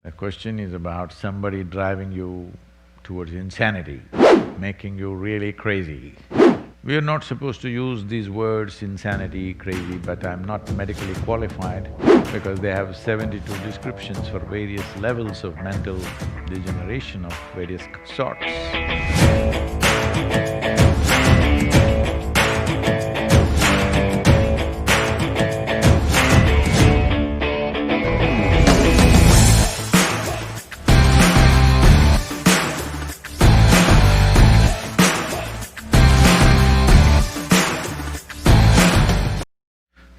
The question is about somebody driving you towards insanity, making you really crazy. We are not supposed to use these words, insanity, crazy, but I'm not medically qualified because they have 72 descriptions for various levels of mental degeneration of various sorts.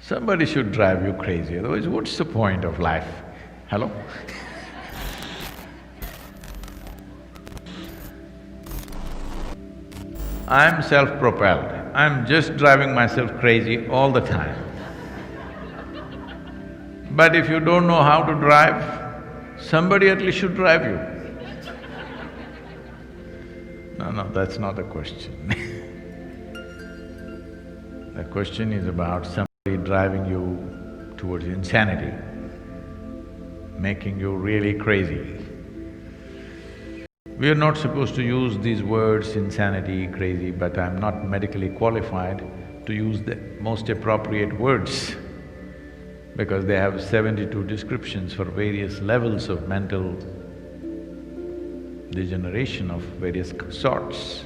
Somebody should drive you crazy, otherwise what's the point of life? Hello? I'm self-propelled, I'm just driving myself crazy all the time. But if you don't know how to drive, somebody at least should drive you. No, that's not the question. The question is about somebody driving you towards insanity, making you really crazy. We are not supposed to use these words, insanity, crazy, but I'm not medically qualified to use the most appropriate words because they have 72 descriptions for various levels of mental degeneration of various sorts.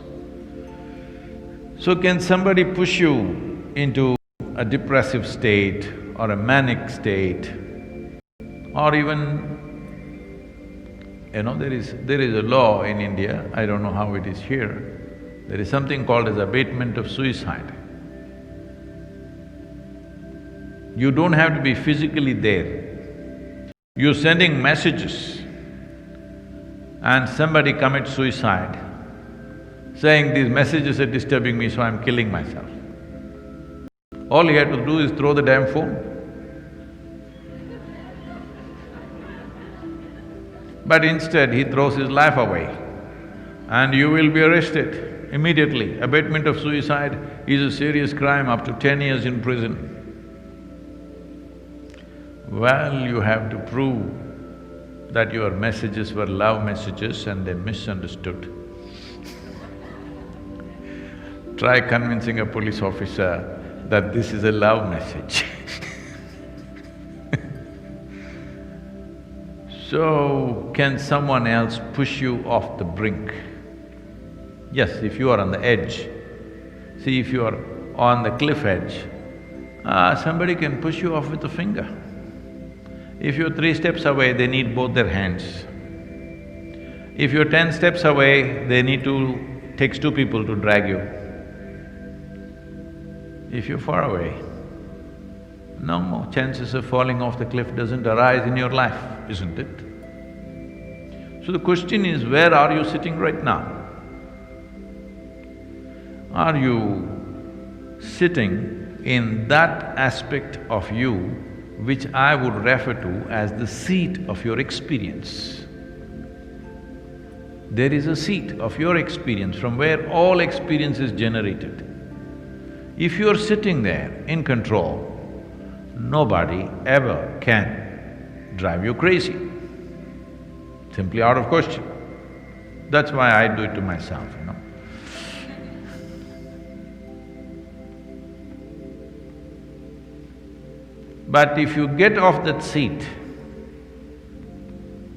So can somebody push you into a depressive state or a manic state, or even, there is a law in India, I don't know how it is here, there is something called as abatement of suicide. You don't have to be physically there. You're sending messages and somebody commits suicide, saying, "These messages are disturbing me, so I'm killing myself." All he had to do is throw the damn phone. But instead, he throws his life away and you will be arrested immediately. Abatement of suicide is a serious crime, up to 10 years in prison. Well, you have to prove that your messages were love messages and they misunderstood. Try convincing a police officer that this is a love message. So, can someone else push you off the brink? Yes, if you are on the edge. See, if you are on the cliff edge, somebody can push you off with a finger. If you're 3 steps away, they need both their hands. If you're 10 steps away, takes 2 people to drag you. If you're far away, no more chances of falling off the cliff doesn't arise in your life, isn't it? So the question is, where are you sitting right now? Are you sitting in that aspect of you which I would refer to as the seat of your experience? There is a seat of your experience from where all experience is generated. If you're sitting there in control, nobody ever can drive you crazy. Simply out of question. That's why I do it to myself, But if you get off that seat,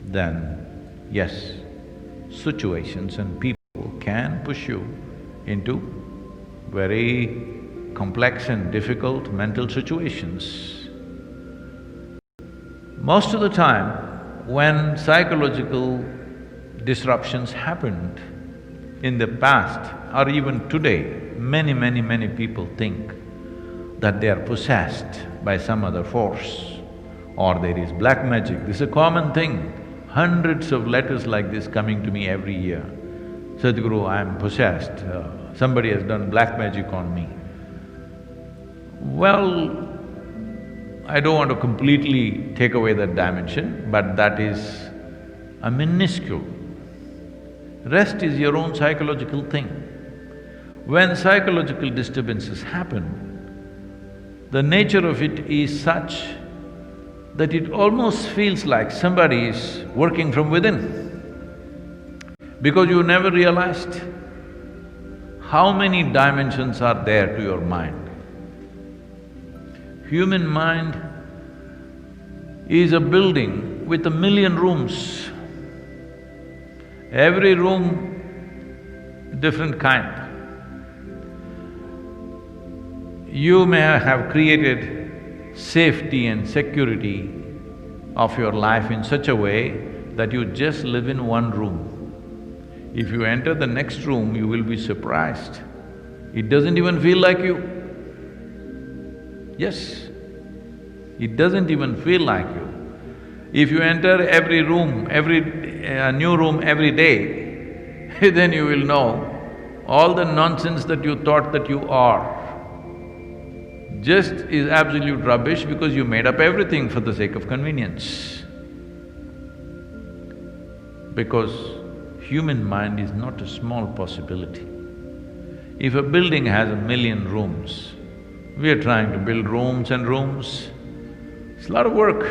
then yes, situations and people can push you into very complex and difficult mental situations. Most of the time, when psychological disruptions happened in the past or even today, many people think that they are possessed by some other force or there is black magic. This is a common thing. Hundreds of letters like this coming to me every year. "Sadhguru, I am possessed, somebody has done black magic on me." Well, I don't want to completely take away that dimension, but that is a minuscule. Rest is your own psychological thing. When psychological disturbances happen, the nature of it is such that it almost feels like somebody is working from within. Because you never realized how many dimensions are there to your mind. Human mind is a building with 1,000,000 rooms. Every room different kind. You may have created safety and security of your life in such a way that you just live in one room. If you enter the next room, you will be surprised. It doesn't even feel like you. Yes, it doesn't even feel like you. If you enter every room, new room every day, then you will know all the nonsense that you thought that you are just is absolute rubbish because you made up everything for the sake of convenience. Because human mind is not a small possibility. If a building has 1,000,000 rooms, we are trying to build rooms and rooms, it's a lot of work.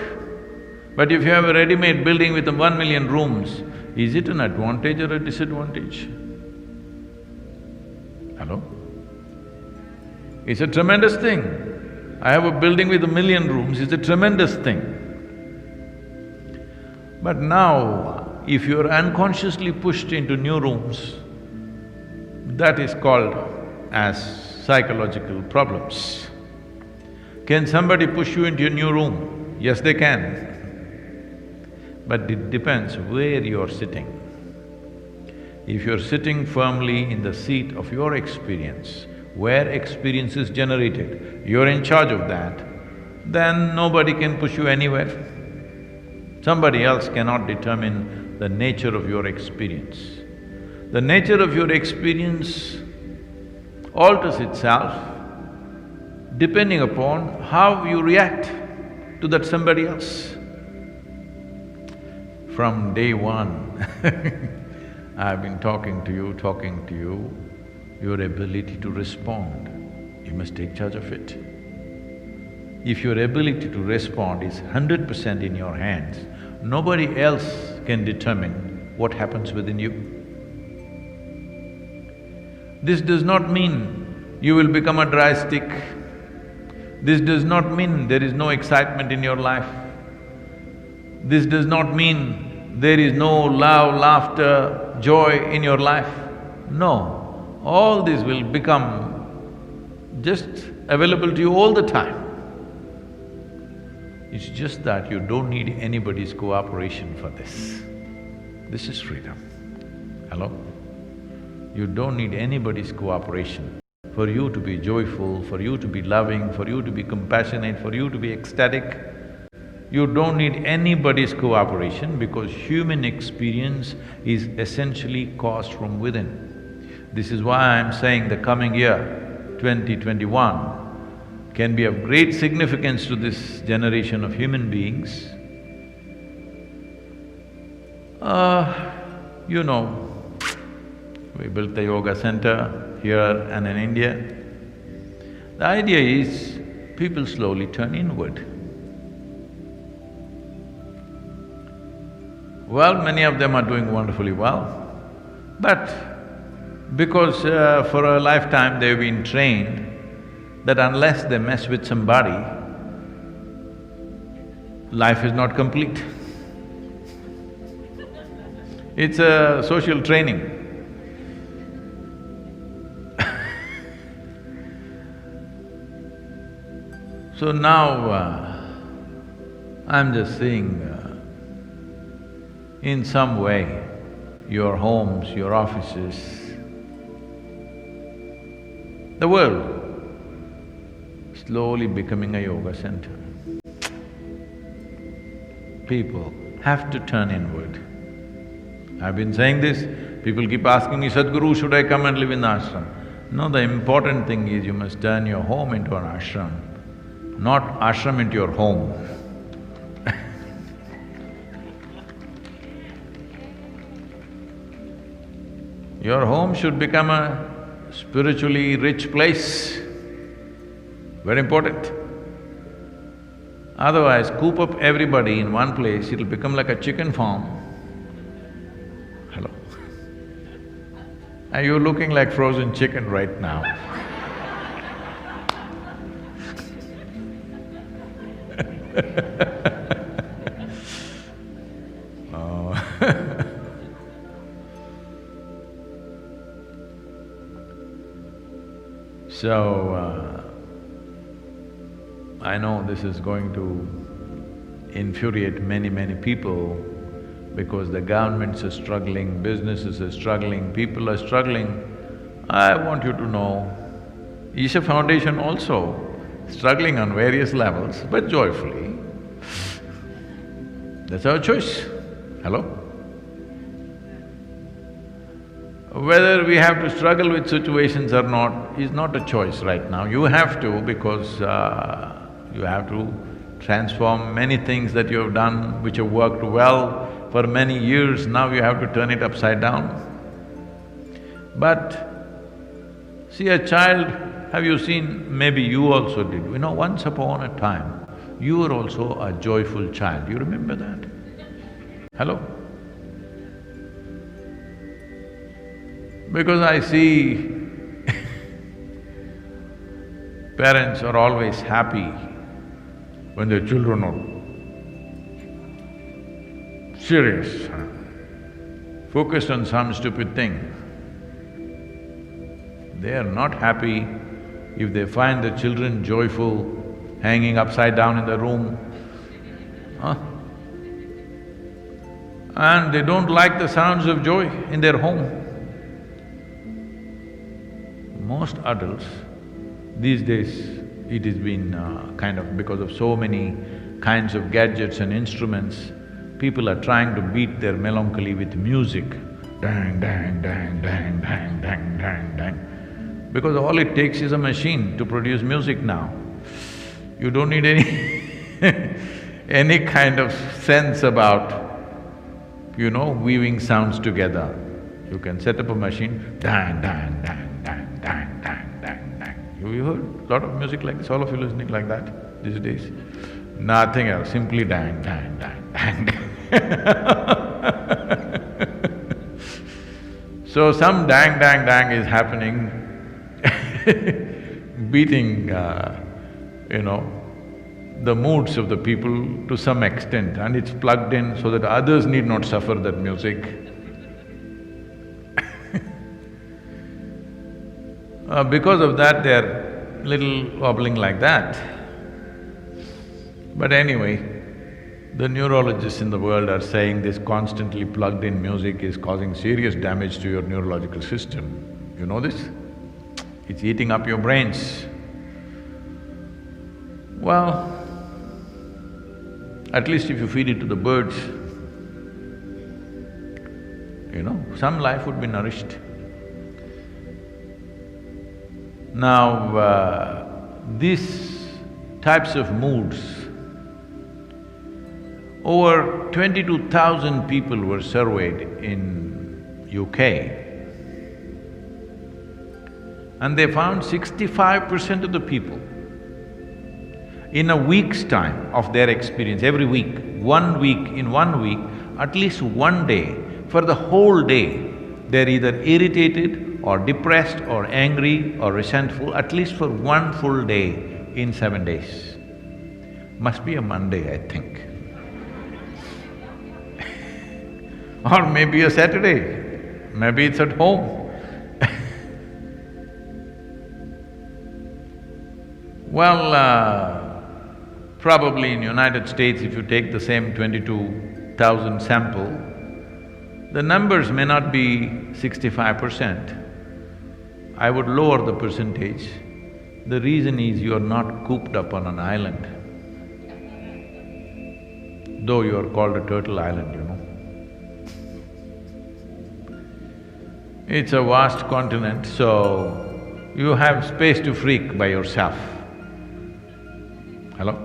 But if you have a ready-made building with 1,000,000 rooms, is it an advantage or a disadvantage? Hello? It's a tremendous thing. I have a building with 1,000,000 rooms, it's a tremendous thing. But now, if you're unconsciously pushed into new rooms, that is called as psychological problems. Can somebody push you into a new room? Yes, they can. But it depends where you're sitting. If you're sitting firmly in the seat of your experience, where experience is generated, you're in charge of that, then nobody can push you anywhere. Somebody else cannot determine the nature of your experience. The nature of your experience alters itself depending upon how you react to that somebody else. From day one I've been talking to you, your ability to respond, you must take charge of it. If your ability to respond is 100% in your hands, nobody else can determine what happens within you. This does not mean you will become a dry stick. This does not mean there is no excitement in your life. This does not mean there is no love, laughter, joy in your life. No, all this will become just available to you all the time. It's just that you don't need anybody's cooperation for this. This is freedom. Hello? You don't need anybody's cooperation for you to be joyful, for you to be loving, for you to be compassionate, for you to be ecstatic. You don't need anybody's cooperation because human experience is essentially caused from within. This is why I'm saying the coming year, 2021, can be of great significance to this generation of human beings. You know, we built the yoga center here and in India. The idea is people slowly turn inward. Well, many of them are doing wonderfully well, but because for a lifetime they've been trained that unless they mess with somebody, life is not complete. It's a social training. So now, I'm just seeing in some way, your homes, your offices, the world slowly becoming a yoga center. People have to turn inward. I've been saying this, people keep asking me, Sadhguru, should I come and live in the ashram? No, the important thing is you must turn your home into an ashram, not ashram into your home. Your home should become a spiritually rich place, very important. Otherwise, coop up everybody in one place, it'll become like a chicken farm. Hello? And you're looking like frozen chicken right now. Oh. So, I know this is going to infuriate many, many people because the governments are struggling, businesses are struggling, people are struggling. I want you to know, Isha Foundation also struggling on various levels, but joyfully. That's our choice. Hello? Whether we have to struggle with situations or not is not a choice right now. You have to because you have to transform many things that you have done which have worked well for many years, now you have to turn it upside down. But see, a child, have you seen, maybe you also did, you know, once upon a time, you were also a joyful child, you remember that? Hello? Because I see parents are always happy when their children are serious, focused on some stupid thing. They are not happy if they find the children joyful, hanging upside down in the room, and they don't like the sounds of joy in their home. Most adults, these days, it has been kind of because of so many kinds of gadgets and instruments, people are trying to beat their melancholy with music. Dang, dang, dang, dang, dang, dang, dang, dang. Because all it takes is a machine to produce music now. You don't need any kind of sense about, you know, weaving sounds together. You can set up a machine, dang, dang, dang, dang, dang, dang, dang, dang. You heard a lot of music like this, all of you listening like that these days? Nothing else, simply dang, dang, dang, dang, dang. So some dang, dang, dang is happening, beating, you know, the moods of the people to some extent, and it's plugged in so that others need not suffer that music. Because of that, they're little wobbling like that. But anyway, the neurologists in the world are saying this constantly plugged-in music is causing serious damage to your neurological system. You know this? It's eating up your brains. Well, at least if you feed it to the birds, you know, some life would be nourished. Now, these types of moods, over 22,000 people were surveyed in UK, and they found 65% of the people, in a week's time of their experience, every week, in 1 week, at least one day, for the whole day, they're either irritated or depressed or angry or resentful, at least for one full day in 7 days. Must be a Monday, I think. Or maybe a Saturday, maybe it's at home. Well, probably in United States, if you take the same 22,000 sample, the numbers may not be 65%. I would lower the percentage. The reason is you are not cooped up on an island, though you are called a turtle island, you know. It's a vast continent, so you have space to freak by yourself. Hello?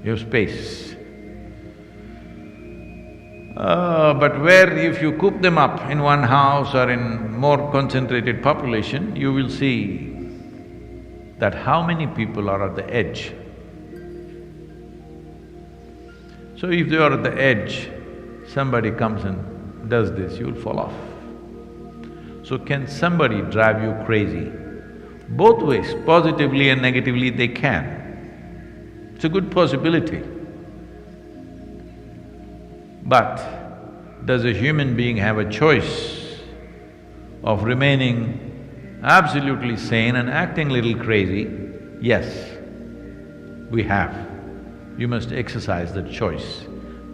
You have space. But where if you coop them up in one house or in more concentrated population, you will see that how many people are at the edge. So if you are at the edge, somebody comes and does this, you'll fall off. So can somebody drive you crazy? Both ways, positively and negatively, they can. It's a good possibility. But does a human being have a choice of remaining absolutely sane and acting little crazy? Yes, we have. You must exercise that choice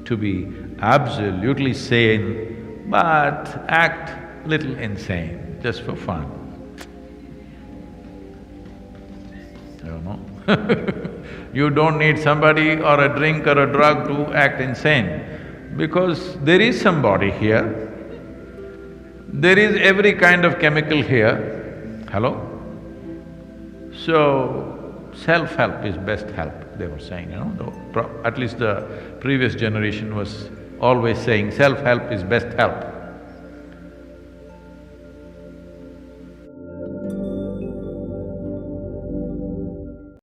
to be absolutely sane but act little insane, just for fun. I don't know. You don't need somebody or a drink or a drug to act insane, because there is somebody here, there is every kind of chemical here, hello? So, self-help is best help, they were saying, at least the previous generation was always saying, self-help is best help.